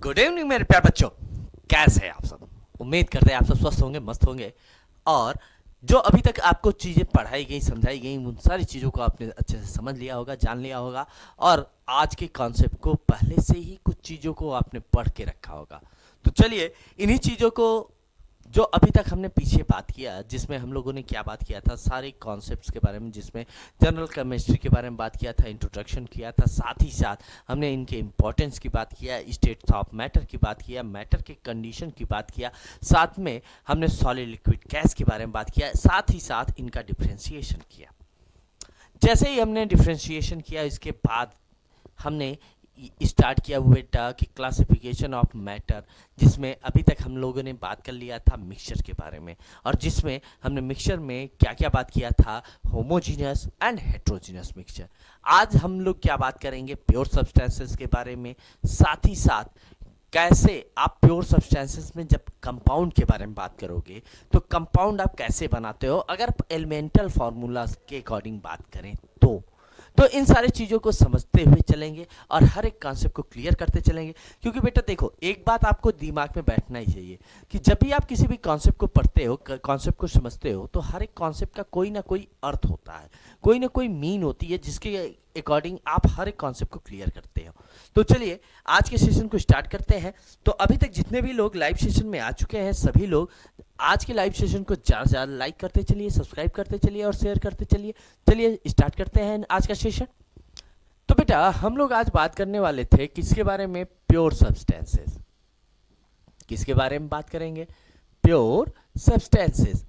Good evening मेरे प्यारे बच्चों, कैसे हैं आप सब। उम्मीद करते हैं आप सब स्वस्थ होंगे, मस्त होंगे। और जो अभी तक आपको चीज़ें पढ़ाई गई, समझाई गई, उन सारी चीज़ों को आपने अच्छे से समझ लिया होगा, जान लिया होगा। और आज के कॉन्सेप्ट को पहले से ही कुछ चीज़ों को आपने पढ़ के रखा होगा। तो चलिए इन्हीं चीज़ों को जो अभी तक हमने पीछे बात किया, जिसमें हम लोगों ने क्या बात किया था, सारे कॉन्सेप्ट्स के बारे में, जिसमें जनरल केमिस्ट्री के बारे में बात किया था, इंट्रोडक्शन किया था, साथ ही साथ हमने इनके इंपॉर्टेंस की बात किया, स्टेट्स ऑफ मैटर की बात किया, मैटर के कंडीशन की बात किया, साथ में हमने सॉलिड लिक्विड गैस के बारे में बात किया, साथ ही साथ इनका डिफ्रेंशिएशन किया। जैसे ही हमने डिफ्रेंशिएशन किया, इसके बाद हमने स्टार्ट किया बेटा कि क्लासिफिकेशन ऑफ मैटर, जिसमें अभी तक हम लोगों ने बात कर लिया था मिक्सचर के बारे में, और जिसमें हमने मिक्सचर में क्या क्या बात किया था, होमोजीनियस एंड हेट्रोजीनियस मिक्सचर। आज हम लोग क्या बात करेंगे, प्योर सब्सटेंसेस के बारे में, साथ ही साथ कैसे आप प्योर सब्सटेंसेस में जब कंपाउंड के बारे में बात करोगे तो कंपाउंड आप कैसे बनाते हो, अगर एलिमेंटल फार्मूला के अकॉर्डिंग बात करें तो इन सारी चीज़ों को समझते हुए चलेंगे और हर एक कॉन्सेप्ट को क्लियर करते चलेंगे। क्योंकि बेटा देखो, एक बात आपको दिमाग में बैठना ही चाहिए कि जब भी आप किसी भी कॉन्सेप्ट को पढ़ते हो, कॉन्सेप्ट को समझते हो, तो हर एक कॉन्सेप्ट का कोई ना कोई अर्थ होता है, कोई ना कोई मीन होती है, जिसके अकॉर्डिंग आप हर एक कॉन्सेप्ट को क्लियर करते हो। तो चलिए आज के सेशन को स्टार्ट करते हैं। तो अभी तक जितने भी लोग लाइव सेशन में आ चुके हैं, सभी लोग आज के लाइव सेशन को ज़्यादा से ज़्यादा लाइक करते चलिए, सब्सक्राइब करते चलिए और शेयर करते चलिए। चलिए स्टार्ट करते हैं आज का सेशन। तो बेटा हम लोग आज बात करने वाले थे किसके बारे में, प्योर सब्सटेंसेस। किसके बारे में बात करेंगे, प्योर सब्सटेंसेस।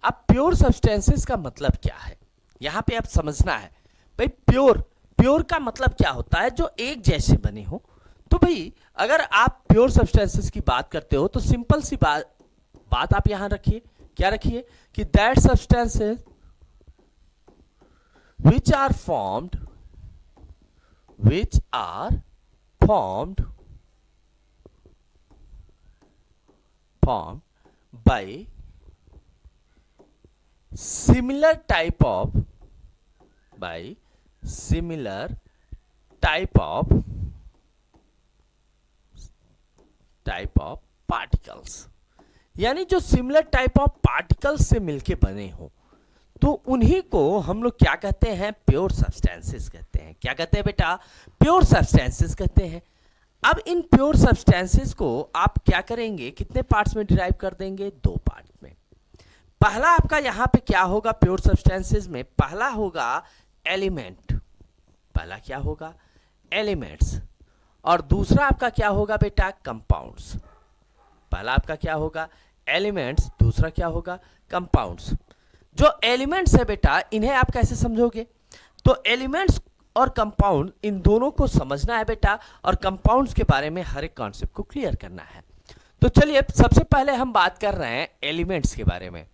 अब प्योर सब्सटेंसेस का मतलब क्या है, यहां पे आप समझना है भाई। प्योर का मतलब क्या होता है, जो एक जैसे बने हो। तो भाई अगर आप प्योर सब्सटेंसेस की बात करते हो तो सिंपल सी बात आप यहां रखिए, क्या रखिए कि that substances which are formed by similar type of particles, यानी जो सिमिलर टाइप ऑफ पार्टिकल्स से मिलके बने हो, तो उन्हीं को हम लोग क्या कहते हैं, प्योर सब्सटेंसेस कहते हैं। क्या कहते हैं बेटा, प्योर सब्सटेंसेस कहते हैं। अब इन प्योर सब्सटेंसेस को आप क्या करेंगे, कितने पार्ट्स में डिराइव कर देंगे, दो पार्ट में। पहला आपका यहां पे क्या होगा, प्योर सब्सटेंसेस में पहला होगा एलिमेंट। पहला क्या होगा, एलिमेंट्स। और दूसरा आपका क्या होगा बेटा, कंपाउंड्स। पहला आपका क्या होगा, एलिमेंट्स, दूसरा क्या होगा, कंपाउंड्स। जो एलिमेंट्स है बेटा, इन्हें आप कैसे समझोगे, तो एलिमेंट्स और कंपाउंड, इन दोनों को समझना है बेटा, और कंपाउंड्स के बारे में हर एक कॉन्सेप्ट को क्लियर करना है। तो चलिए सबसे पहले हम बात कर रहे हैं एलिमेंट्स के बारे में।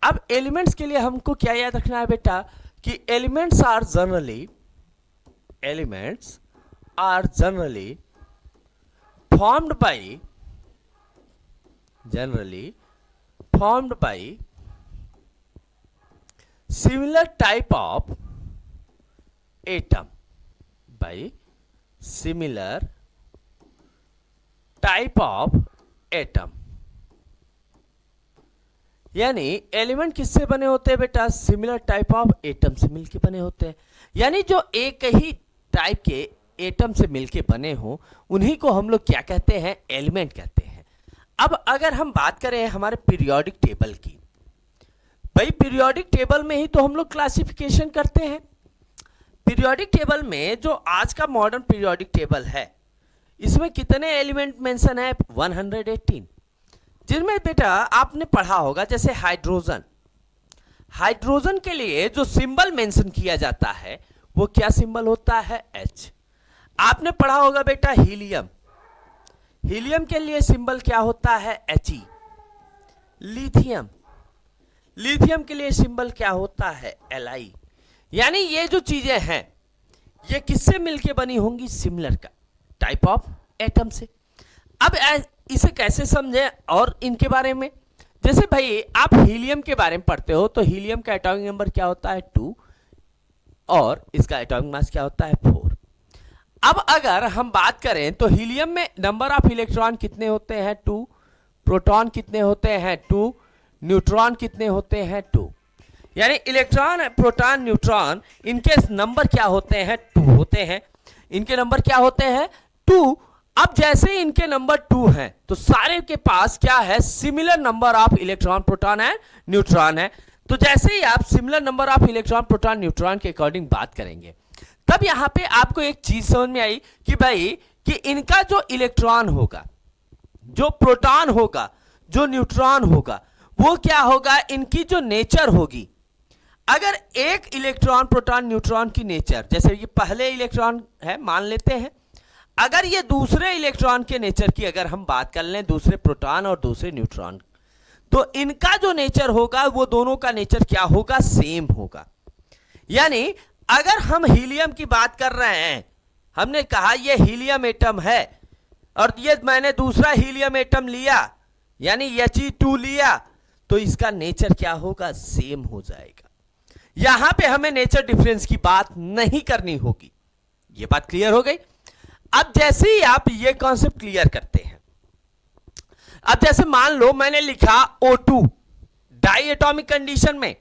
अब एलिमेंट्स के लिए हमको क्या याद रखना है बेटा, कि elements are generally formed by similar type of atom, यानी एलिमेंट किससे बने होते हैं बेटा, सिमिलर टाइप ऑफ एटम से मिलके बने होते हैं। यानी जो एक ही टाइप के एटम से मिलके बने हो, उन्हीं को हम लोग क्या कहते हैं, एलिमेंट कहते हैं। अब अगर हम बात करें हमारे पीरियोडिक टेबल की, भाई पीरियोडिक टेबल में ही तो हम लोग क्लासिफिकेशन करते हैं। पीरियोडिक टेबल में जो आज का मॉडर्न पीरियोडिक टेबल है, इसमें कितने एलिमेंट मेंशन है, 118, जिनमें बेटा आपने पढ़ा होगा जैसे हाइड्रोजन के लिए जो सिंबल मेंशन किया जाता है वो क्या सिंबल होता है, H। आपने पढ़ा होगा बेटा हीलियम के लिए सिंबल क्या होता है, He। लिथियम के लिए सिंबल क्या होता है, Li। यानी ये जो चीजें हैं ये किससे मिलके बनी होंगी, सिमिलर का टाइप ऑफ एटम से। अब इसे कैसे समझें और इनके बारे में, जैसे भाई आप हीलियम के बारे में पढ़ते हो तो हीलियम का एटॉमिक नंबर क्या होता है, 2, और इसका एटॉमिक मास क्या होता है, 4। अब अगर हम बात करें तो हीलियम में नंबर ऑफ इलेक्ट्रॉन कितने होते हैं 2, प्रोटॉन कितने होते हैं 2, न्यूट्रॉन कितने होते हैं 2। यानी इलेक्ट्रॉन, प्रोटॉन, न्यूट्रॉन, इनके नंबर क्या होते हैं 2 होते हैं। इनके नंबर क्या होते हैं 2। अब जैसे ही इनके नंबर 2 हैं तो सारे के पास क्या है, similar number of electron, proton and neutron है। तो जैसे ही आप similar number of electron, proton, neutron के अकॉर्डिंग बात करेंगे, तब यहां पे आपको एक चीज समझ में आई कि भाई कि इनका जो इलेक्ट्रॉन होगा, जो प्रोटॉन होगा, जो न्यूट्रॉन होगा, वो क्या होगा, इनकी जो नेचर होगी। अगर एक इलेक्ट्रॉन, प्रोटॉन, न्यूट्रॉन की नेचर, जैसे ये पहले इलेक्ट्रॉन है मान लेते हैं, अगर ये दूसरे इलेक्ट्रॉन के नेचर की अगर हम बात कर लें, दूसरे प्रोटॉन और दूसरे न्यूट्रॉन, तो इनका जो नेचर होगा वो दोनों का नेचर क्या होगा, सेम होगा। यानी अगर हम हीलियम की बात कर रहे हैं, हमने कहा ये हीलियम एटम है और ये मैंने दूसरा हीलियम एटम लिया, यानी He2 लिया, तो इसका नेचर क्या होगा, सेम हो जाएगा। यहां पे हमें नेचर डिफरेंस की बात नहीं करनी होगी। ये बात क्लियर हो गई। अब जैसे ही आप ये कॉन्सेप्ट क्लियर करते हैं, अब जैसे मान लो मैंने लिखा O2 डाई एटॉमिक कंडीशन में,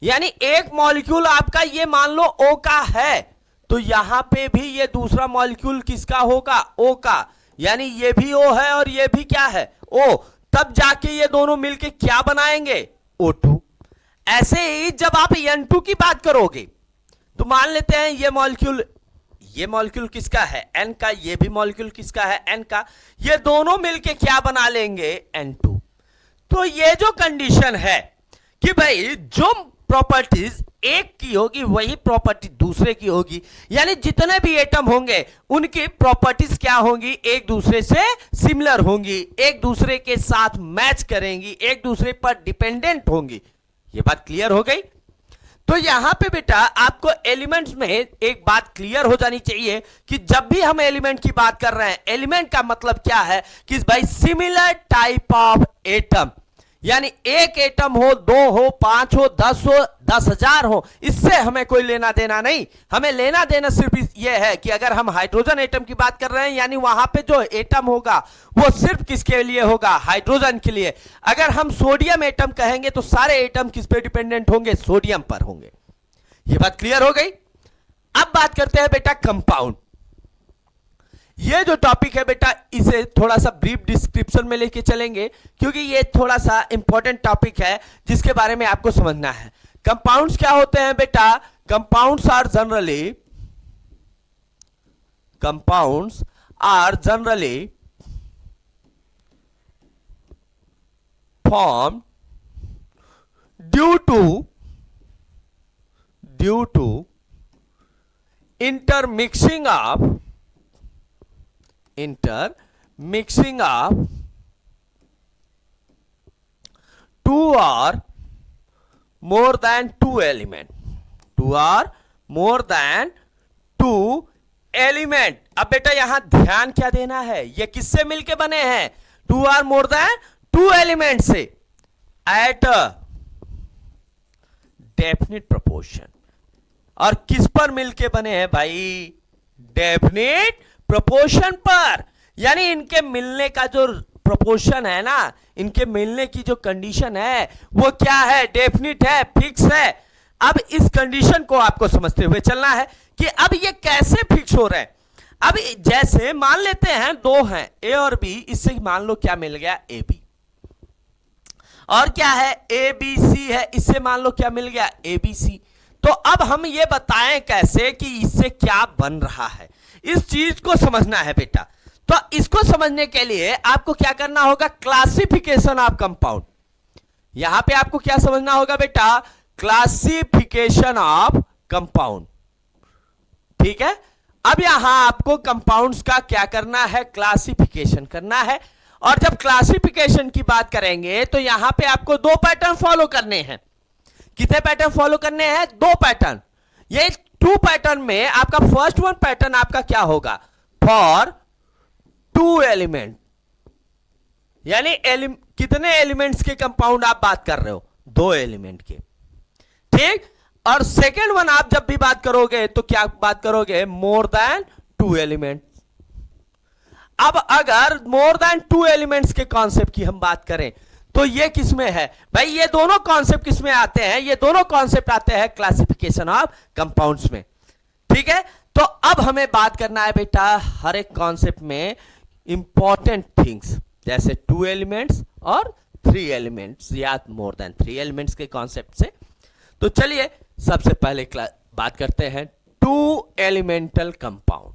यानी एक मॉलिक्यूल आपका ये मान लो O का है, तो यहां पे भी ये दूसरा मॉलिक्यूल किसका होगा, O का, यानी ये भी O है और ये भी क्या है, O। तब जाके ये दोनों मिलके क्या बनाएंगे, O2। ऐसे ही जब आप N2 की बात करोगे तो मान लेते हैं ये मॉलिक्यूल किसका है, N का, ये भी मॉलिक्यूल किसका है, N का, ये दोनों मिलके क्या बना लेंगे, N2। तो ये जो कंडीशन है कि भाई जो प्रॉपर्टीज एक की होगी वही प्रॉपर्टी दूसरे की होगी, यानी जितने भी एटम होंगे उनकी प्रॉपर्टीज क्या होंगी, एक दूसरे से सिमिलर होंगी, एक दूसरे के साथ मैच करेंगी, एक दूसरे पर डिपेंडेंट होंगी। ये बात क्लियर हो गई। तो यहां पे बेटा आपको एलिमेंट्स में एक बात क्लियर हो जानी चाहिए कि जब भी हम एलिमेंट की बात कर रहे हैं, एलिमेंट का मतलब क्या है कि भाई सिमिलर टाइप ऑफ एटम, यानी एक एटम हो, 2 हो, 5 हो, 10 हो, 10,000 हो, इससे हमें कोई लेना देना नहीं। हमें लेना देना सिर्फ यह है कि अगर हम हाइड्रोजन एटम की बात कर रहे हैं, यानी वहां पे जो एटम होगा वो सिर्फ किसके लिए होगा, हाइड्रोजन के लिए। अगर हम सोडियम एटम कहेंगे तो सारे एटम किस पे डिपेंडेंट होंगे, सोडियम पर होंगे। ये बात क्लियर हो गई। अब बात करते हैं बेटा कंपाउंड। ये जो टॉपिक है बेटा, इसे थोड़ा सा ब्रीफ डिस्क्रिप्शन में लेके चलेंगे क्योंकि ये थोड़ा सा इंपॉर्टेंट टॉपिक है जिसके बारे में आपको समझना है। कंपाउंड्स क्या होते हैं बेटा, compounds are generally formed due to intermixing of two or more than two element, अब बेटा यहां ध्यान क्या देना है, ये किससे मिलके बने हैं, 2 or more than 2 एलिमेंट से एट अ डेफिनिट प्रोपोर्शन। और किस पर मिलके बने हैं भाई, डेफिनिट प्रोपोर्शन पर। यानी इनके मिलने का जो प्रोपोर्शन है ना, इनके मिलने की जो कंडीशन है वो क्या है, डेफिनिट है, फिक्स है। अब इस कंडीशन को आपको समझते हुए चलना है कि अब ये कैसे फिक्स हो रहे हैं। अब जैसे मान लेते हैं 2 हैं ए और बी, इससे मान लो क्या मिल गया, ए बी। और क्या है, ए बी सी है, इससे मान लो क्या मिल गया, ए बी सी। तो अब हम ये बताएं कैसे कि इससे क्या बन रहा है, इस चीज को समझना है बेटा। तो इसको समझने के लिए आपको क्या करना होगा, क्लासिफिकेशन ऑफ कंपाउंड। यहां पे आपको क्या समझना होगा बेटा, क्लासिफिकेशन ऑफ कंपाउंड। ठीक है। अब यहां आपको कंपाउंड्स का क्या करना है, क्लासिफिकेशन करना है। और जब क्लासिफिकेशन की बात करेंगे तो यहां पे आपको 2 पैटर्न फॉलो करने हैं। कितने पैटर्न फॉलो करने हैं, 2 पैटर्न। ये 2 पैटर्न में आपका फर्स्ट वन पैटर्न आपका क्या होगा, फॉर 2 एलिमेंट, यानी कितने एलिमेंट्स के कंपाउंड आप बात कर रहे हो, 2 एलिमेंट के। ठीक। और सेकेंड वन आप जब भी बात करोगे तो क्या बात करोगे, मोर देन टू एलिमेंट। अब अगर मोर देन टू एलिमेंट्स के कॉन्सेप्ट की हम बात करें तो ये किसमें है भाई? ये दोनों कॉन्सेप्ट किसमें आते हैं? ये दोनों कॉन्सेप्ट आते हैं क्लासिफिकेशन ऑफ कंपाउंड्स में। ठीक है, तो अब हमें बात करना है बेटा हर एक कॉन्सेप्ट में इंपॉर्टेंट थिंग्स, जैसे टू एलिमेंट्स और थ्री एलिमेंट्स या मोर देन थ्री एलिमेंट्स के कॉन्सेप्ट से। तो चलिए सबसे पहले बात करते हैं टू एलिमेंटल कंपाउंड।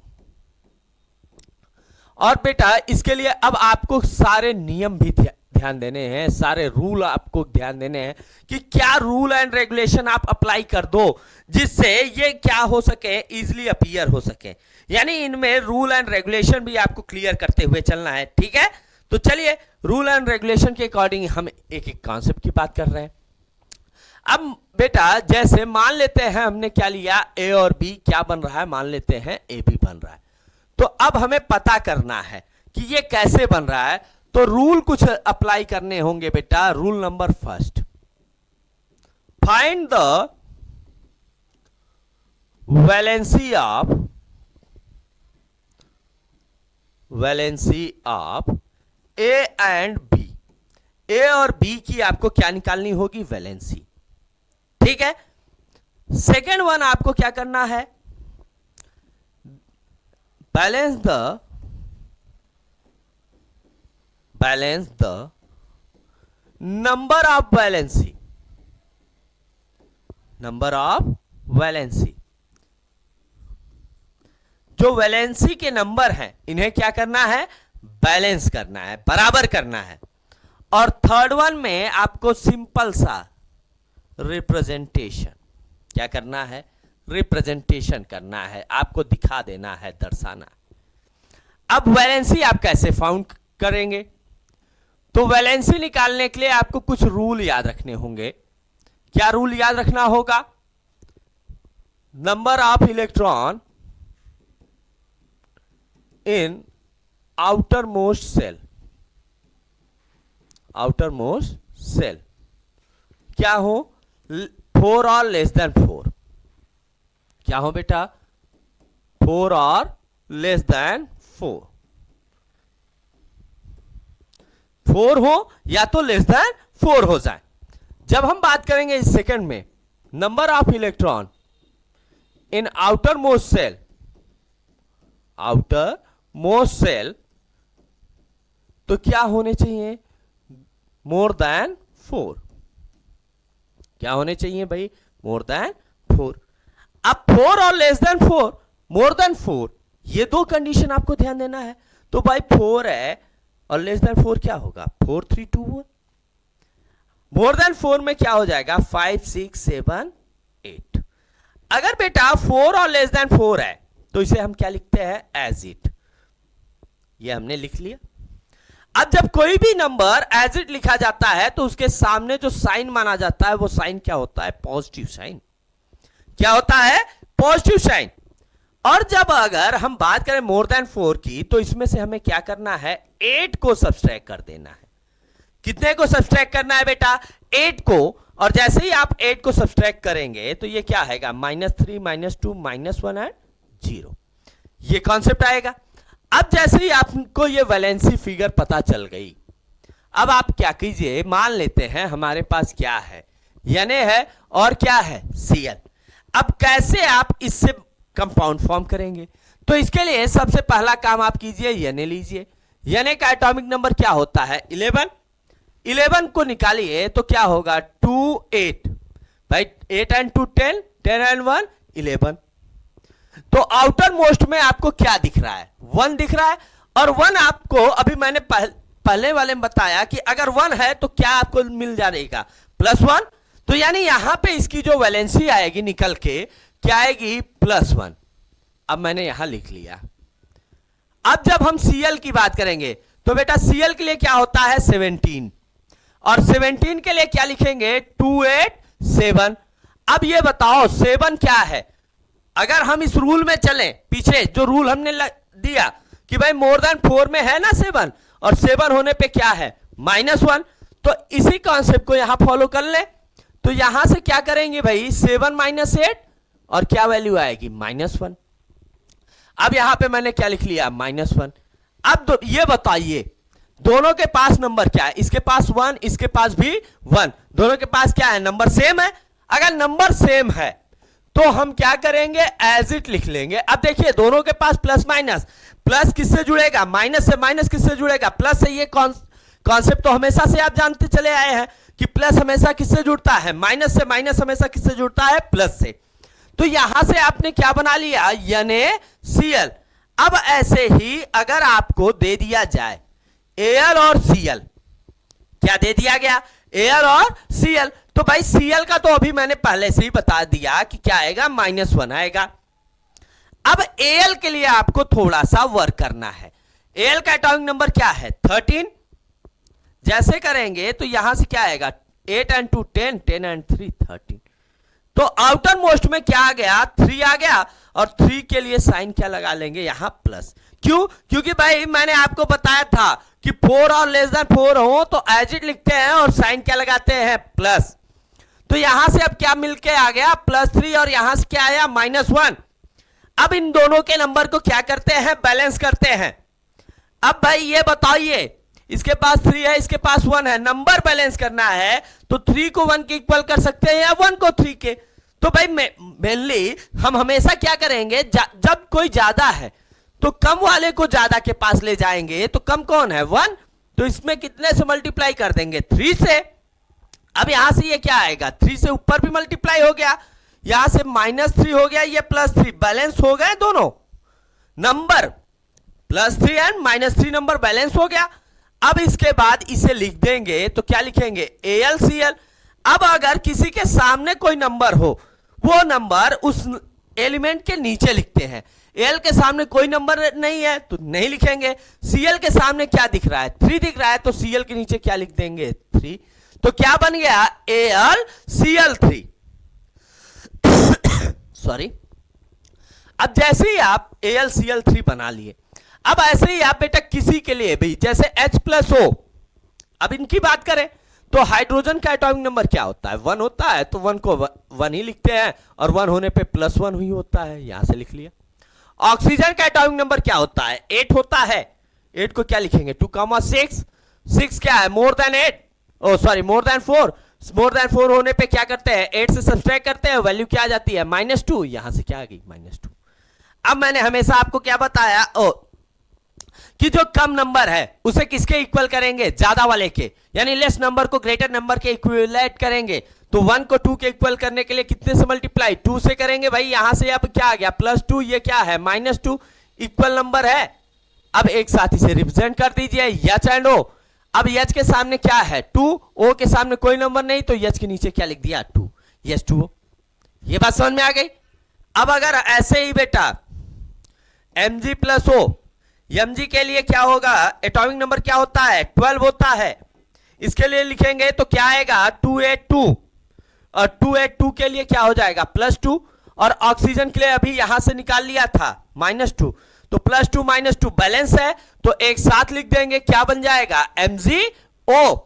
और बेटा इसके लिए अब आपको सारे नियम भी ध्यान देने हैं, सारे रूल आपको ध्यान देने हैं कि क्या रूल एंड रेगुलेशन आप अप्लाई कर दो जिससे ये क्या हो सके, इजीली अपीयर हो सके। यानी इनमें रूल एंड रेगुलेशन भी आपको क्लियर करते हुए चलना है। ठीक है, तो चलिए रूल एंड रेगुलेशन के अकॉर्डिंग हम एक एक कॉन्सेप्ट की बात कर रहे हैं। अब बेटा जैसे मान लेते हैं हमने क्या लिया, ए और बी क्या बन रहा है, मान लेते हैं ए बी बन रहा है। तो अब हमें पता करना है कि ये कैसे बन रहा है, तो रूल कुछ अप्लाई करने होंगे बेटा। Rule number first, find the valency of A and B. A और बी की आपको क्या निकालनी होगी, वैलेंसी। ठीक है, सेकेंड वन आपको क्या करना है, balance the number of valency. Number of valency, जो वैलेंसी के नंबर हैं इन्हें क्या करना है, बैलेंस करना है, बराबर करना है। और थर्ड वन में आपको सिंपल सा रिप्रेजेंटेशन क्या करना है, रिप्रेजेंटेशन करना है, आपको दिखा देना है, दर्शाना। अब वैलेंसी आप कैसे फाउंड करेंगे, तो वैलेंसी निकालने के लिए आपको कुछ रूल याद रखने होंगे। क्या रूल याद रखना होगा, number of electron in outermost shell क्या हो, 4 और लेस देन 4। क्या हो बेटा, 4 और लेस देन 4 हो या तो लेस देन 4 हो जाए। जब हम बात करेंगे इस सेकंड में, number of electron in outermost shell, तो क्या होने चाहिए, मोर देन 4। क्या होने चाहिए भाई, मोर देन 4। अब 4 और लेस देन 4, मोर देन 4, ये दो कंडीशन आपको ध्यान देना है। तो भाई 4 है और लेस देन 4 क्या होगा, 4 3 2 1। मोर देन 4 में क्या हो जाएगा, 5 6 7 8। अगर बेटा 4 और लेस देन 4 है तो इसे हम क्या लिखते हैं, एज इट। ये हमने लिख लिया। अब जब कोई भी नंबर एज इट लिखा जाता है तो उसके सामने जो साइन माना जाता है वो साइन क्या होता है, पॉजिटिव साइन। क्या होता है, पॉजिटिव साइन। और जब अगर हम बात करें मोर देन 4 की, तो इसमें से हमें क्या करना है, 8 को सब्सट्रैक्ट कर देना है। कितने को सब्सट्रैक्ट करना है बेटा, 8 को। और जैसे ही आप 8 को सब्सट्रैक्ट करेंगे तो ये क्या आएगा, -3 -2 -1 एंड 0। ये कॉन्सेप्ट आएगा। अब जैसे ही आपको ये वैलेंसी फिगर पता चल गई, अब आप क्या कीजिए, मान लेते हैं हमारे पास क्या है, Na है और क्या है, Cl। अब कैसे आप इससे कंपाउंड फॉर्म करेंगे, तो इसके लिए सबसे पहला काम आप कीजिए, Na लीजिए। Na का एटॉमिक नंबर क्या होता है, 11। 11 को निकालिए तो क्या होगा, 2 8 भाई, 8 एंड 2 10, 10 एंड 1 11। तो आउटर मोस्ट में आपको क्या दिख रहा है, 1 दिख रहा है। और 1 आपको अभी मैंने पहले वाले में बताया कि अगर 1 है तो क्या आपको मिल जाएगा, +1। तो यानी यहां पे इसकी जो वैलेंसी आएगी निकल के क्या आएगी, +1। अब मैंने यहां लिख लिया। अब जब हम Cl की बात करेंगे तो बेटा Cl के लिए क्या होता है, 17। और 17 के लिए क्या लिखेंगे, 2 8 7। अब ये बताओ 7 क्या है, अगर हम इस रूल में चलें, पीछे जो रूल हमने दिया कि भाई मोर देन 4 में है ना 7, और 7 होने पे क्या है, -1। तो इसी कॉन्सेप्ट को यहां फॉलो कर ले। तो यहां से क्या करेंगे भाई, 7 - 8 और क्या वैल्यू आएगी, -1। अब यहां पे मैंने क्या लिख लिया, -1। अब ये बताइए दोनों के पास नंबर क्या है, इसके पास 1, इसके पास भी 1, दोनों के पास क्या है, नंबर सेम है। अगर नंबर सेम है तो हम क्या करेंगे, एज इट लिख लेंगे। अब देखिए दोनों के पास प्लस माइनस, प्लस किससे जुड़ेगा, माइनस से, माइनस किससे जुड़ेगा, प्लस से। ये कॉन्सेप्ट तो हमेशा से आप जानते चले आए हैं कि प्लस हमेशा किससे जुड़ता है, माइनस से, माइनस हमेशा किससे जुड़ता है, प्लस से। तो यहां से आपने क्या बना लिया, यानी सीएल। अब ऐसे ही अगर आपको दे दिया जाए एल और सीएल, क्या दे दिया गया, एल और सीएल, तो भाई सीएल का तो अभी मैंने पहले से ही बता दिया कि क्या आएगा, -1 आएगा। अब एल के लिए आपको थोड़ा सा वर्क करना है। एल का एटॉमिक नंबर क्या है, 13। जैसे करेंगे तो यहां से क्या आएगा, 8 and 2 10, 10 and 3 13। तो आउटर मोस्ट में क्या आ गया, 3 आ गया, और 3 के लिए साइन क्या लगा लेंगे, यहां प्लस। क्यों, क्योंकि भाई मैंने आपको बताया था कि 4 और लेस देन 4 हो तो एज इट लिखते हैं और साइन क्या लगाते हैं, प्लस। तो यहां से अब क्या मिलके आ गया, +3, और यहां से क्या आया, -1। अब इन दोनों के नंबर को क्या करते हैं, बैलेंस करते हैं। अब भाई ये बताइए, इसके पास 3 है, इसके पास 1 है, नंबर बैलेंस करना है तो 3 को 1 के इक्वल कर सकते हैं या 1 को 3 के। तो भाई मेनली हम हमेशा क्या करेंगे, जब कोई ज्यादा है तो कम वाले को ज्यादा के पास ले जाएंगे। तो कम कौन है, 1, तो इसमें कितने से मल्टीप्लाई कर देंगे, 3 से। अब यहां से ये क्या आएगा, 3 से ऊपर भी मल्टीप्लाई हो गया, यहां से -3 हो गया, ये +3, बैलेंस हो गए दोनों नंबर, +3 एंड -3 नंबर बैलेंस हो गया। अब इसके बाद इसे लिख देंगे तो क्या लिखेंगे, ALCL। अब अगर किसी के सामने कोई नंबर हो, वो नंबर उस एलिमेंट के नीचे लिखते हैं। एल के सामने कोई नंबर नहीं है तो नहीं लिखेंगे। सीएल के सामने क्या दिख रहा है, 3 दिख रहा है, तो सीएल के नीचे क्या लिख देंगे, 3। तो क्या बन गया, ALCL3। सॉरी। अब जैसे ही आप ALCL3 बना लिए, अब ऐसे ही आप बेटा किसी के लिए भी, जैसे H+O, अब इनकी बात करें तो हाइड्रोजन का एटॉमिक नंबर क्या होता है, 1 होता है, तो 1 को 1 ही लिखते हैं, और 1 होने पे +1 ही होता है, यहां से लिख लिया। ऑक्सीजन का एटॉमिक नंबर क्या होता है, 8 होता है, 8 को क्या लिखेंगे, 2,6। 6 क्या है, more than 8, oh sorry more than 4। More than 4 होने पे क्या करते हैं, 8 से सब्सट्रैक्ट करते हैं, वैल्यू क्या आ जाती है, -2। यहां से क्या आ गई, -2। अब मैंने हमेशा आपको क्या बताया, कि जो कम नंबर है उसे किसके इक्वल करेंगे, ज्यादा वाले के, यानी लेस नंबर को ग्रेटर नंबर के इक्विवेलेंट करेंगे। तो 1 को 2 के इक्वल करने के लिए कितने से मल्टीप्लाई, 2 से करेंगे। भाई यहां से अब क्या आ गया, +2, ये क्या है, -2, इक्वल नंबर है। अब एक साथ इसे रिप्रेजेंट कर दीजिए, H एंड O। अब H के सामने क्या है, 2, O के सामने कोई नंबर नहीं, तो H के नीचे क्या लिख दिया, 2, H2O। ये बात समझ में आ गई। अब अगर ऐसे ही बेटा Mg+O, Mg के लिए क्या होगा, एटॉमिक नंबर क्या होता है, 12 होता है। इसके लिए लिखेंगे तो क्या आएगा, 282, और 282 के लिए क्या हो जाएगा, +2। और ऑक्सीजन के लिए अभी यहां से निकाल लिया था, -2, तो +2 -2 बैलेंस है, तो एक साथ लिख देंगे, क्या बन जाएगा, MgO।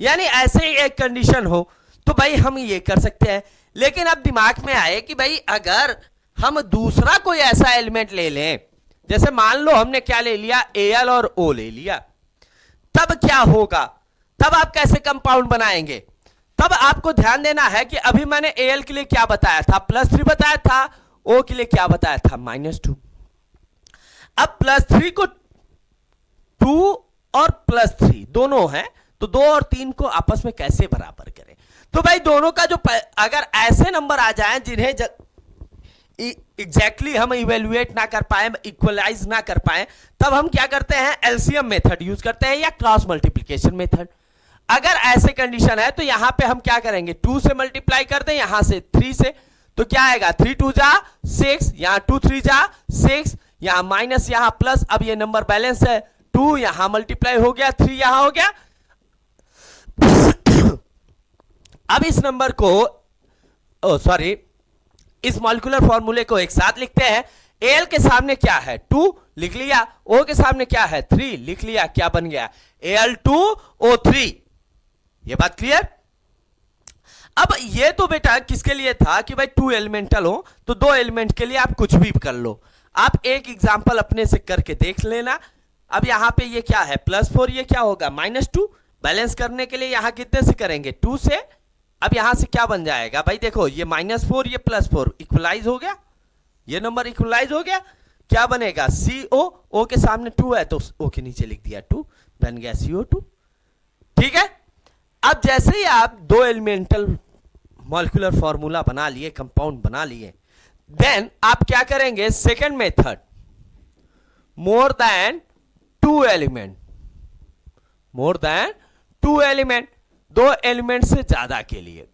यानी ऐसे ही एक कंडीशन हो तो भाई हम ये कर सकते हैं। लेकिन अब दिमाग में आए कि भाई अगर हम दूसरा कोई ऐसा एलिमेंट ले लें, जैसे मान लो हमने क्या ले लिया, Al और O ले लिया, तब क्या होगा, तब आप कैसे कंपाउंड बनाएंगे। तब आपको ध्यान देना है कि अभी मैंने Al के लिए क्या बताया था, +3 बताया था, O के लिए क्या बताया था, -2। अब +3 को 2 और +3 दोनों है, तो 2 और 3 को आपस में कैसे बराबर करें। तो भाई दोनों का जो, अगर ऐसे नंबर आ जाएं जिन्हें एग्जैक्टली हम इवेल्युएट ना कर पाए, इक्वलाइज ना कर पाए, तब हम क्या करते हैं, एलसीएम मेथड यूज करते हैं या क्रॉस मल्टीप्लिकेशन मेथड। अगर ऐसे कंडीशन है तो यहां पे हम क्या करेंगे, 2 से मल्टीप्लाई कर दें, यहां से 3 से, तो क्या आएगा, 3 2 जा 6, यहां 2 3 जा 6, यहां माइनस यहां प्लस। अब ये नंबर बैलेंस है, 2 यहां मल्टीप्लाई हो गया, 3 यहां हो गया। अब इस नंबर को, सॉरी, इस मॉलिक्यूलर फॉर्मूले को एक साथ लिखते हैं। एल के सामने क्या है, 2 लिख लिया, ओ के सामने क्या है, 3 लिख लिया, क्या बन गया, Al2O3। ये बात क्लियर। अब ये तो बेटा किसके लिए था कि भाई 2 एलिमेंटल हो, तो 2 एलिमेंट के लिए आप कुछ भी कर लो। आप एक एग्जांपल अपने से करके देख लेना। अब यहाँ पे ये क्या है +4, ये क्या होगा -2। बैलेंस करने के लिए यहाँ कितने से करेंगे 2 से। अब यहाँ से क्या बन जाएगा भाई, देखो ये -4 ये +4 इक्वलाइज हो गया, ये नंबर इक्वलाइज हो गया। क्या बनेगा CO, O के सामने 2 है तो O के नीचे लिख दिया 2, बन गया CO2। ठीक है। अब जैसे ही आप 2 एलिमेंटल मॉलिक्यूलर फॉर्मूला बना लिए, कंपाउंड बना लिए, देन आप क्या करेंगे second method, more than 2 element, more than 2 element, 2 element से ज्यादा के लिए।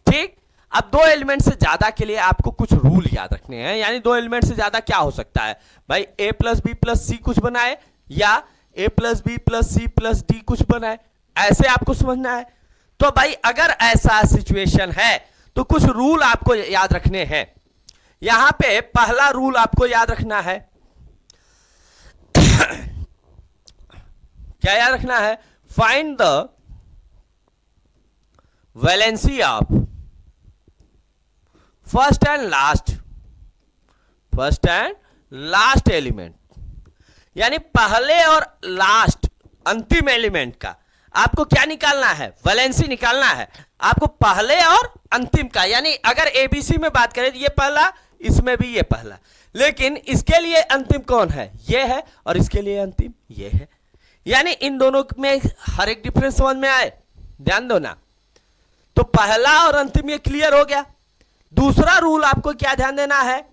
ठीक। अब 2 एलिमेंट से ज्यादा के लिए आपको कुछ रूल याद रखने हैं, यानी 2 एलिमेंट से ज्यादा क्या हो सकता है भाई, A + B + C कुछ बनाए या A + B + C + D कुछ बनाए, ऐसे आपको समझना है। तो भाई अगर ऐसा सिचुएशन है तो कुछ रूल आपको याद रखने हैं। यहां पे पहला रूल आपको याद रखना है क्या याद रखना है, find the valency of first and last element, यानी पहले और लास्ट अंतिम एलिमेंट का आपको क्या निकालना है, वैलेंसी निकालना है आपको पहले और अंतिम का। यानी अगर एबीसी में बात करें तो ये पहला, इसमें भी ये पहला, लेकिन इसके लिए अंतिम कौन है, ये है, और इसके लिए अंतिम ये है। यानी इन दोनों में हर एक डिफरेंस समझ में आए, ध्यान दो ना। तो पहला और अंतिम ये क्लियर हो गया। दूसरा रूल आपको क्या ध्यान देना है,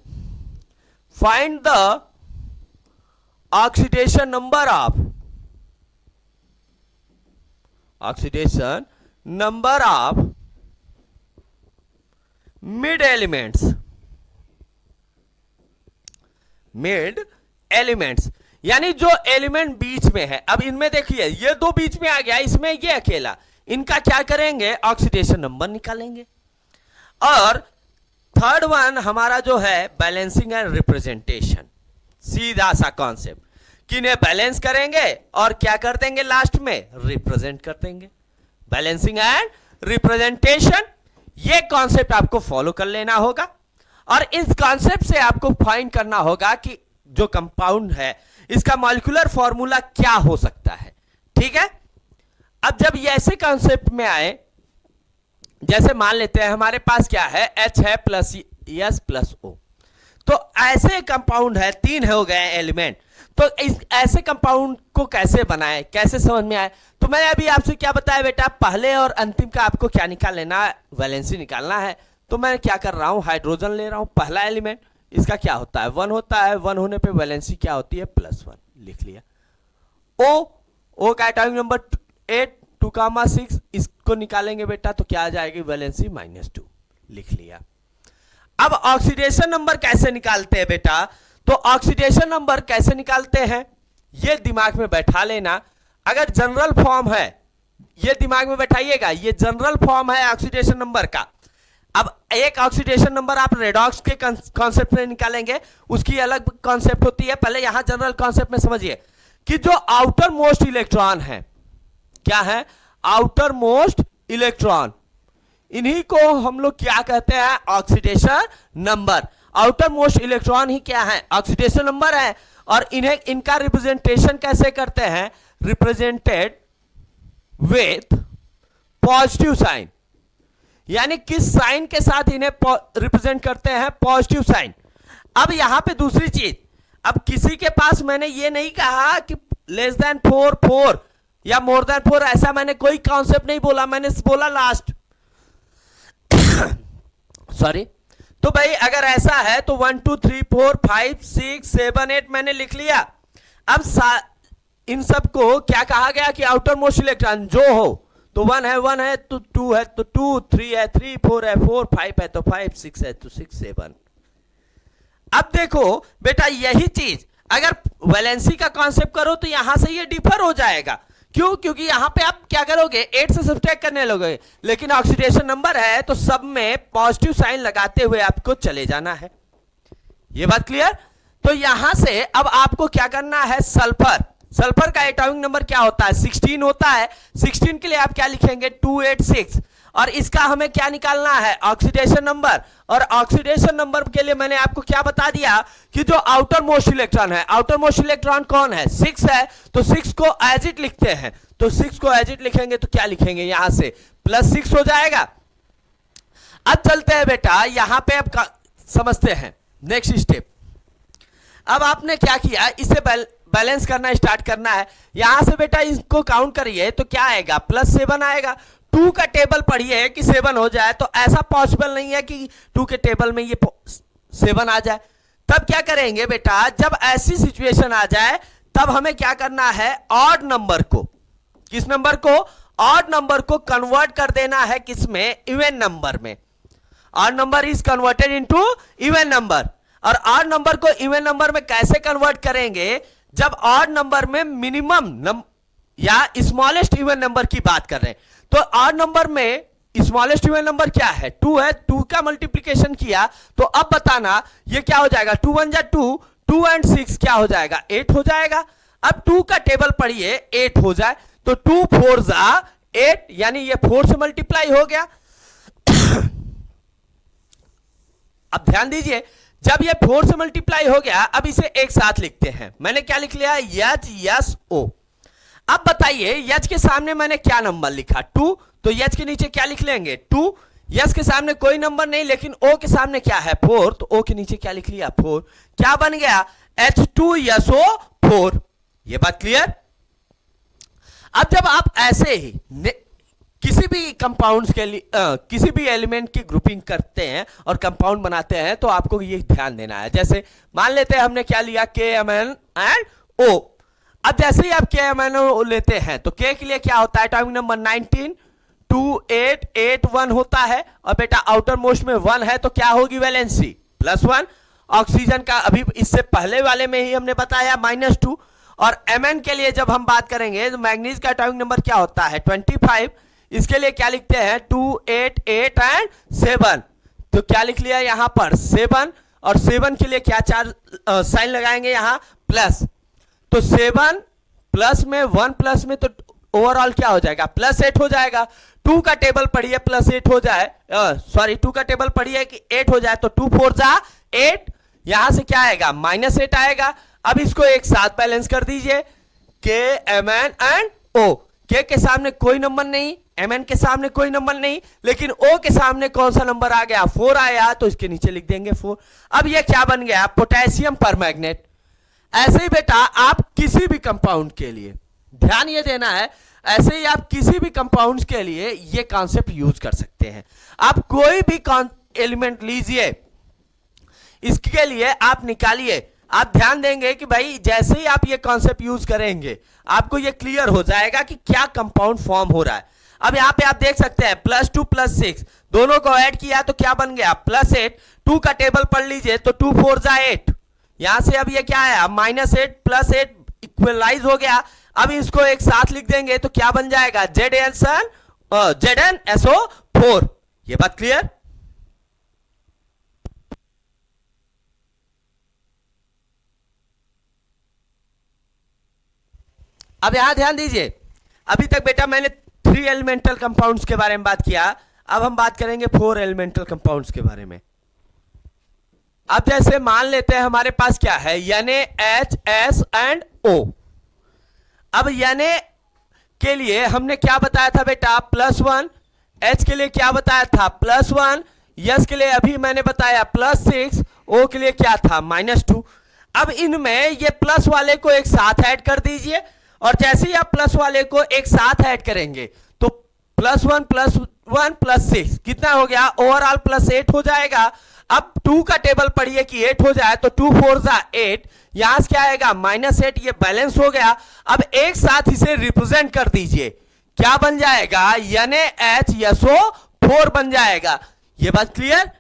find the oxidation number of mid elements, यानी जो एलिमेंट बीच में है। अब इनमें देखिए ये 2 बीच में आ गया, इसमें ये अकेला, इनका क्या करेंगे ऑक्सीडेशन नंबर निकालेंगे। और थर्ड वन हमारा जो है बैलेंसिंग एंड रिप्रेजेंटेशन, सीधा सा कॉन्सेप्ट, किन्हें बैलेंस करेंगे और क्या कर देंगे लास्ट में रिप्रेजेंट कर देंगे। बैलेंसिंग एंड रिप्रेजेंटेशन, ये कॉन्सेप्ट आपको फॉलो कर लेना होगा। और इस कॉन्सेप्ट से आपको फाइंड करना होगा कि जो कंपाउंड है इसका मॉलिक्यूलर फॉर्मूला क्या हो सकता है। ठीक है। अब जब ये ऐसे कॉन्सेप्ट में आए, जैसे मान लेते हैं हमारे पास क्या है H है +S + O, तो ऐसे कंपाउंड है, 3 हो गए एलिमेंट, तो इस ऐसे कंपाउंड को कैसे बनाए, कैसे समझ में आए। तो मैंने अभी आपसे क्या बताया बेटा, पहले और अंतिम का आपको क्या निकाल लेना है, वैलेंसी निकालना है। तो मैं क्या कर रहा हूं, हाइड्रोजन ले रहा हूं, पहला एलिमेंट, इसका क्या होता है 1 होता है, 1 होने पे वैलेंसी क्या होती है +1, लिख लिया। O का एटॉमिक नंबर 8 2,6, इसको निकालेंगे बेटा तो क्या आ जाएगी वैलेंसी -2, लिख लिया। अब ऑक्सीडेशन नंबर कैसे निकालते हैं बेटा, तो ऑक्सीडेशन नंबर कैसे निकालते हैं ये दिमाग में बैठा लेना। अगर जनरल फॉर्म है, ये दिमाग में बैठाइएगा, ये जनरल फॉर्म है ऑक्सीडेशन नंबर का। अब एक ऑक्सीडेशन नंबर आप रेडॉक्स के कॉन्सेप्ट में निकालेंगे, उसकी अलग कॉन्सेप्ट होती है। पहले यहां जनरल कॉन्सेप्ट में समझिए कि जो आउटर मोस्ट इलेक्ट्रॉन है, क्या है आउटर मोस्ट इलेक्ट्रॉन, इन्हीं को हम लोग क्या कहते हैं oxidation number. Outermost electron ही क्या है ऑक्सीडेशन नंबर है। और इन्हें इनका रिप्रेजेंटेशन कैसे करते हैं, रिप्रेजेंटेड विथ पॉजिटिव साइन, यानी किस साइन के साथ इन्हें रिप्रेजेंट करते हैं, पॉजिटिव साइन। अब यहां पे दूसरी चीज, अब किसी के पास मैंने ये नहीं कहा कि <4 या मोर देन 4, ऐसा मैंने कोई कॉन्सेप्ट नहीं बोला, मैंने बोला लास्ट सॉरी। तो भाई अगर ऐसा है तो 1 2 3 4 5 6 7 8 मैंने लिख लिया। अब इन सब को क्या कहा गया कि आउटर मोस्ट इलेक्ट्रॉन जो हो, तो 1 है तो 2 है तो 2, 3 है 3, 4 है 4, 5 है तो 5, 6 है तो 6 7। अब देखो बेटा यही चीज अगर वैलेंसी का कॉन्सेप्ट करो तो यहां से ये डिफर हो जाएगा। क्यों, क्योंकि यहां पे आप क्या करोगे 8 से सब्ट्रैक्ट करने लगोगे, लेकिन ऑक्सीडेशन नंबर है तो सब में पॉजिटिव साइन लगाते हुए आपको चले जाना है। ये बात क्लियर। तो यहां से अब आपको क्या करना है, सल्फर का एटॉमिक नंबर क्या होता है 16 होता है। 16 के लिए आप क्या लिखेंगे 286, और इसका हमें क्या निकालना है, ऑक्सीडेशन नंबर। और ऑक्सीडेशन नंबर के लिए मैंने आपको क्या बता दिया कि जो आउटर मोस्ट इलेक्ट्रॉन है, आउटर मोस्ट इलेक्ट्रॉन कौन है, 6 है, तो 6 को एज इट लिखते हैं। तो 6 को एज इट लिखेंगे तो क्या लिखेंगे, यहां से +6 हो जाएगा। अब चलते हैं बेटा यहां पे, अब समझते हैं नेक्स्ट स्टेप। अब आपने क्या किया, इसे बैलेंस करना स्टार्ट करना है। यहां से बेटा इसको काउंट करिए तो क्या आएगा, +7 आएगा। 2 का टेबल पढ़िए कि 7 हो जाए, तो ऐसा पॉसिबल नहीं है कि 2 के टेबल में ये 7 आ जाए। तब क्या करेंगे बेटा, जब ऐसी सिचुएशन आ जाए तब हमें क्या करना है, ऑड नंबर को, किस नंबर को, ऑड नंबर को कन्वर्ट कर देना है किसमें, इवन नंबर में। Odd number is converted into even number. और ऑड नंबर को इवन नंबर में कैसे कन्वर्ट करेंगे, जब ऑड नंबर में मिनिमम या स्मॉलेस्ट इवन नंबर की बात कर रहे हैं। तो ऑड नंबर में स्मॉलेस्ट इवन नंबर क्या है, 2 है, 2 का मल्टीप्लीकेशन किया तो अब बताना ये क्या हो जाएगा, 2 1 जा 2, 2 and 6 क्या हो जाएगा, 8 हो जाएगा। अब 2 का टेबल पढ़िए, 8 हो जाए तो 2 4 जा 8, यानी ये 4 से मल्टीप्लाई हो गया। अब ध्यान दीजिए, जब ये 4 से मल्टीप्लाई हो गया, अब इसे एक साथ लिखते हैं। मैंने क्या लिख लिया, एच एस ओ। अब बताइए एच के सामने मैंने क्या नंबर लिखा, 2, तो एच के नीचे क्या लिख लेंगे, 2। एच के सामने कोई नंबर नहीं, लेकिन ओ के सामने क्या है, 4, तो ओ के नीचे क्या लिख लिया, 4। क्या बन गया, H2SO4। ये बात क्लियर। अब जब आप ऐसे ही किसी भी कंपाउंड्स के लिए किसी भी एलिमेंट की ग्रुपिंग करते हैं और कंपाउंड बनाते हैं, तो आपको ये ध्यान देना है। जैसे मान लेते हैं हमने क्या लिया, KMN एंड O। अब जैसे ही आप KMNO लेते हैं तो K के लिए क्या होता है, एटॉमिक नंबर 19 2 8 8 1 होता है। और बेटा आउटर मोस्ट में 1 है तो क्या होगी, वैलेंसी +1। ऑक्सीजन का अभी इससे पहले वाले में ही हमने बताया -2। और Mn के लिए जब हम बात करेंगे तो मैग्नीज का एटॉमिक नंबर क्या होता है, 25। इसके लिए क्या लिखते हैं, 2 8 8 एंड 7। तो क्या लिख लिया यहां पर 7, और 7 के लिए क्या चार साइन लगाएंगे यहां, प्लस। तो 7 प्लस में 1 प्लस में, तो ओवरऑल क्या हो जाएगा, +8 हो जाएगा। 2 का टेबल पढ़िए, +8 हो जाए, सॉरी 2 का टेबल पढ़िए कि 8 हो जाए, तो 2 4 जा 8, यहां से क्या आएगा, -8 आएगा। अब इसको एक साथ बैलेंस कर दीजिए, KMN एंड O। K के सामने कोई नंबर नहीं, Mn के सामने कोई नंबर नहीं, लेकिन O के सामने कौन सा नंबर आ गया, 4 आया, तो इसके नीचे लिख देंगे 4। अब ये क्या बन गया, पोटेशियम परमैग्नेट। ऐसे ही बेटा आप किसी भी कंपाउंड के लिए ध्यान ये देना है, ऐसे ही आप किसी भी कंपाउंड्स के लिए ये कॉन्सेप्ट यूज कर सकते हैं। आप कोई भी एलिमेंट लीजिए, इसके लिए आप निकालिए, आप ध्यान देंगे कि भाई जैसे ही आप ये कॉन्सेप्ट यूज करेंगे आपको ये क्लियर हो जाएगा कि क्या कंपाउंड फॉर्म हो रहा है। अब यहां पे आप देख सकते हैं +2 +6 दोनों को ऐड किया तो क्या बन गया, +8। 2 का टेबल पढ़ लीजिए तो 2 4 जा 8, यहां से अब ये क्या आया, -8 +8 इक्वलाइज हो गया। अब इसको एक साथ लिख देंगे तो क्या बन जाएगा, ZnSO4। ये बात क्लियर। अब यहां ध्यान दीजिए, अभी तक बेटा मैंने 3 एलिमेंटल कंपाउंड्स के बारे में बात किया, अब हम बात करेंगे 4 एलिमेंटल कंपाउंड्स के बारे में। अब जैसे मान लेते हैं हमारे पास क्या है, Na, H, S and O। अब Na के लिए हमने क्या बताया था बेटा, +1। H के लिए क्या बताया था, +1। S के लिए अभी मैंने बताया +6। O के लिए क्या था, -2। अब इनमें ये प्लस वाले को एक साथ ऐड कर दीजिए, और जैसे ही आप प्लस वाले को एक साथ ऐड करेंगे तो +1 +1 +6 कितना हो गया, ओवरऑल +8 हो जाएगा। अब 2 का टेबल पढ़िए कि 8 हो जाए, तो 2 4 जा 8, यहां से क्या आएगा, -8, ये बैलेंस हो गया। अब एक साथ इसे रिप्रेजेंट कर दीजिए, क्या बन जाएगा, NaHSO4 बन जाएगा। ये बात क्लियर।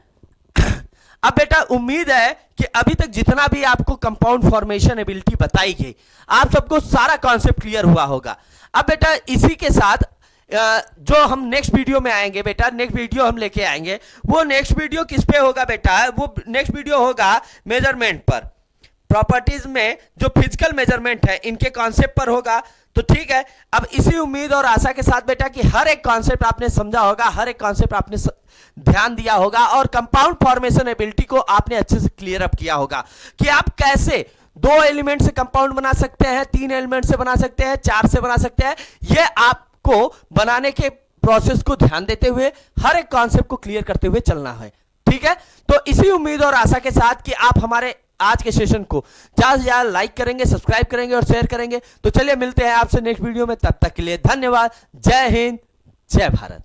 अब बेटा उम्मीद है कि अभी तक जितना भी आपको कंपाउंड फॉर्मेशन एबिलिटी बताई गई, आप सबको सारा कॉन्सेप्ट क्लियर हुआ होगा। अब बेटा इसी के साथ जो हम नेक्स्ट वीडियो में आएंगे बेटा, नेक्स्ट वीडियो हम लेके आएंगे, वो नेक्स्ट वीडियो किस पे होगा बेटा, वो नेक्स्ट वीडियो होगा मेजरमेंट पर, प्रॉपर्टीज में जो फिजिकल मेजरमेंट है इनके कॉन्सेप्ट पर होगा। तो ठीक है, अब इसी उम्मीद और आशा के साथ बेटा कि हर एक कॉन्सेप्ट आपने समझा होगा, हर एक कॉन्सेप्ट आपने ध्यान दिया होगा और कंपाउंड फॉर्मेशन एबिलिटी को आपने अच्छे से क्लियर अप किया होगा कि आप कैसे 2 एलिमेंट से कंपाउंड बना सकते हैं, 3 एलिमेंट से बना सकते हैं, 4 से बना सकते हैं। यह आपको बनाने के प्रोसेस को ध्यान देते हुए हर एक कॉन्सेप्ट को क्लियर करते हुए चलना है। ठीक है, तो इसी उम्मीद और आशा के साथ कि आप हमारे आज के सेशन को ज्यादा से ज्यादा लाइक करेंगे, सब्सक्राइब करेंगे और शेयर करेंगे। तो चलिए मिलते हैं आपसे नेक्स्ट वीडियो में, तब तक के लिए धन्यवाद। जय हिंद, जय भारत।